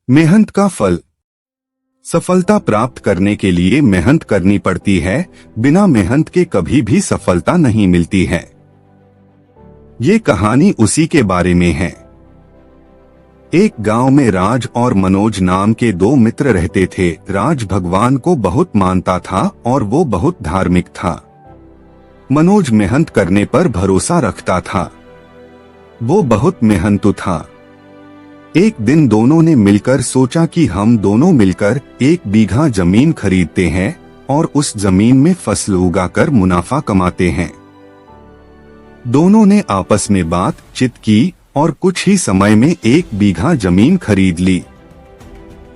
मेहनत का फल। सफलता प्राप्त करने के लिए मेहनत करनी पड़ती है। बिना मेहनत के कभी भी सफलता नहीं मिलती है। ये कहानी उसी के बारे में है। एक गांव में राज और मनोज नाम के दो मित्र रहते थे। राज भगवान को बहुत मानता था और वो बहुत धार्मिक था। मनोज मेहनत करने पर भरोसा रखता था। वो बहुत मेहनतू था। एक दिन दोनों ने मिलकर सोचा कि हम दोनों मिलकर 1 बीघा जमीन खरीदते हैं और उस जमीन में फसल उगाकर मुनाफा कमाते हैं। दोनों ने आपस में बातचीत की और कुछ ही समय में 1 बीघा जमीन खरीद ली।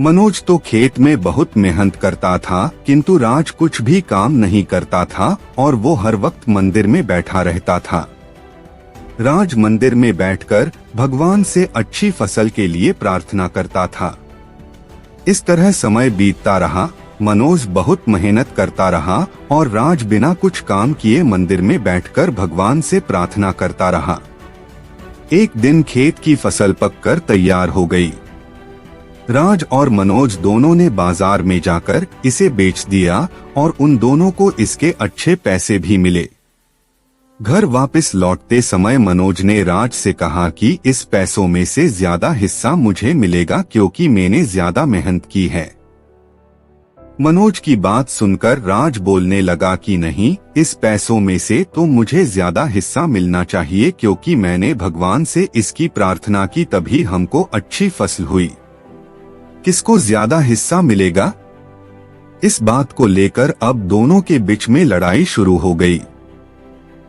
मनोज तो खेत में बहुत मेहनत करता था, किंतु राज कुछ भी काम नहीं करता था और वो हर वक्त मंदिर में बैठा रहता था। राज मंदिर में बैठकर भगवान से अच्छी फसल के लिए प्रार्थना करता था। इस तरह समय बीतता रहा। मनोज बहुत मेहनत करता रहा और राज बिना कुछ काम किए मंदिर में बैठकर भगवान से प्रार्थना करता रहा। एक दिन खेत की फसल पककर तैयार हो गई। राज और मनोज दोनों ने बाजार में जाकर इसे बेच दिया और उन दोनों को इसके अच्छे पैसे भी मिले। घर वापस लौटते समय मनोज ने राज से कहा कि इस पैसों में से ज्यादा हिस्सा मुझे मिलेगा क्योंकि मैंने ज्यादा मेहनत की है। मनोज की बात सुनकर राज बोलने लगा कि नहीं, इस पैसों में से तो मुझे ज्यादा हिस्सा मिलना चाहिए क्योंकि मैंने भगवान से इसकी प्रार्थना की तभी हमको अच्छी फसल हुई। किसको ज्यादा हिस्सा मिलेगा? इस बात को लेकर अब दोनों के बीच में लड़ाई शुरू हो गई।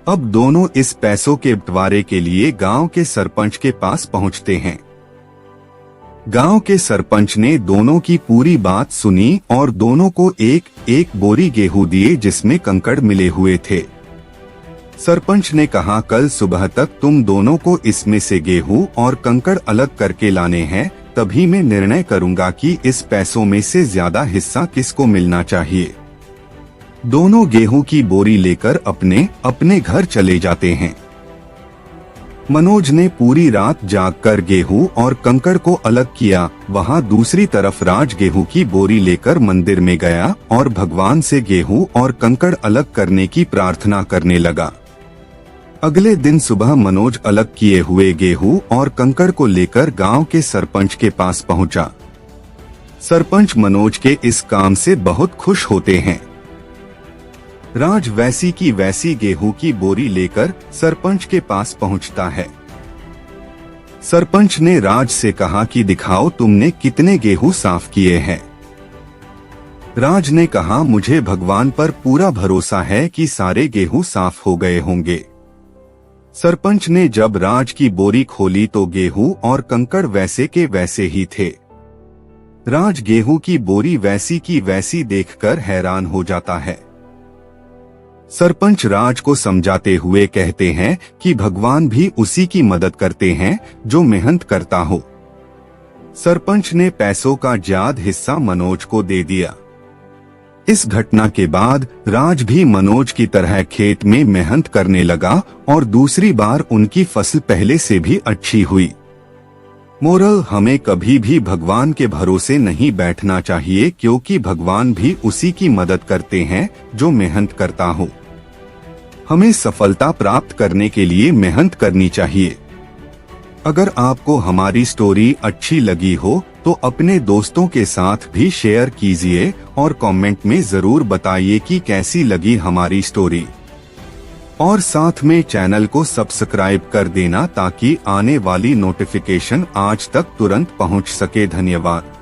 अब दोनों इस पैसों के बंटवारे के लिए गांव के सरपंच के पास पहुंचते हैं। गांव के सरपंच ने दोनों की पूरी बात सुनी और दोनों को एक एक बोरी गेहूं दिए जिसमें कंकड़ मिले हुए थे। सरपंच ने कहा, कल सुबह तक तुम दोनों को इसमें से गेहूं और कंकड़ अलग करके लाने हैं, तभी मैं निर्णय करूंगा कि इस पैसों में से ज्यादा हिस्सा किसको मिलना चाहिए। दोनों गेहूं की बोरी लेकर अपने अपने घर चले जाते हैं। मनोज ने पूरी रात जागकर गेहूं और कंकड़ को अलग किया। वहां दूसरी तरफ राज गेहूं की बोरी लेकर मंदिर में गया और भगवान से गेहूं और कंकड़ अलग करने की प्रार्थना करने लगा। अगले दिन सुबह मनोज अलग किए हुए गेहूं और कंकड़ को लेकर गांव के सरपंच के पास पहुंचा। सरपंच मनोज के इस काम से बहुत खुश होते हैं। राज वैसी की वैसी गेहूं की बोरी लेकर सरपंच के पास पहुंचता है। सरपंच ने राज से कहा कि दिखाओ तुमने कितने गेहूं साफ किए हैं। राज ने कहा, मुझे भगवान पर पूरा भरोसा है कि सारे गेहूं साफ हो गए होंगे। सरपंच ने जब राज की बोरी खोली तो गेहूं और कंकड़ वैसे के वैसे ही थे। राज गेहूं की बोरी वैसी की वैसी देखकर हैरान हो जाता है। सरपंच राज को समझाते हुए कहते हैं कि भगवान भी उसी की मदद करते हैं जो मेहनत करता हो। सरपंच ने पैसों का ज्यादा हिस्सा मनोज को दे दिया। इस घटना के बाद राज भी मनोज की तरह खेत में मेहनत करने लगा और दूसरी बार उनकी फसल पहले से भी अच्छी हुई। मोरल, हमें कभी भी भगवान के भरोसे नहीं बैठना चाहिए क्योंकि भगवान भी उसी की मदद करते हैं जो मेहनत करता हो। हमें सफलता प्राप्त करने के लिए मेहनत करनी चाहिए। अगर आपको हमारी स्टोरी अच्छी लगी हो तो अपने दोस्तों के साथ भी शेयर कीजिए और कमेंट में जरूर बताइए कि कैसी लगी हमारी स्टोरी। और साथ में चैनल को सब्सक्राइब कर देना ताकि आने वाली नोटिफिकेशन आज तक तुरंत पहुंच सके। धन्यवाद।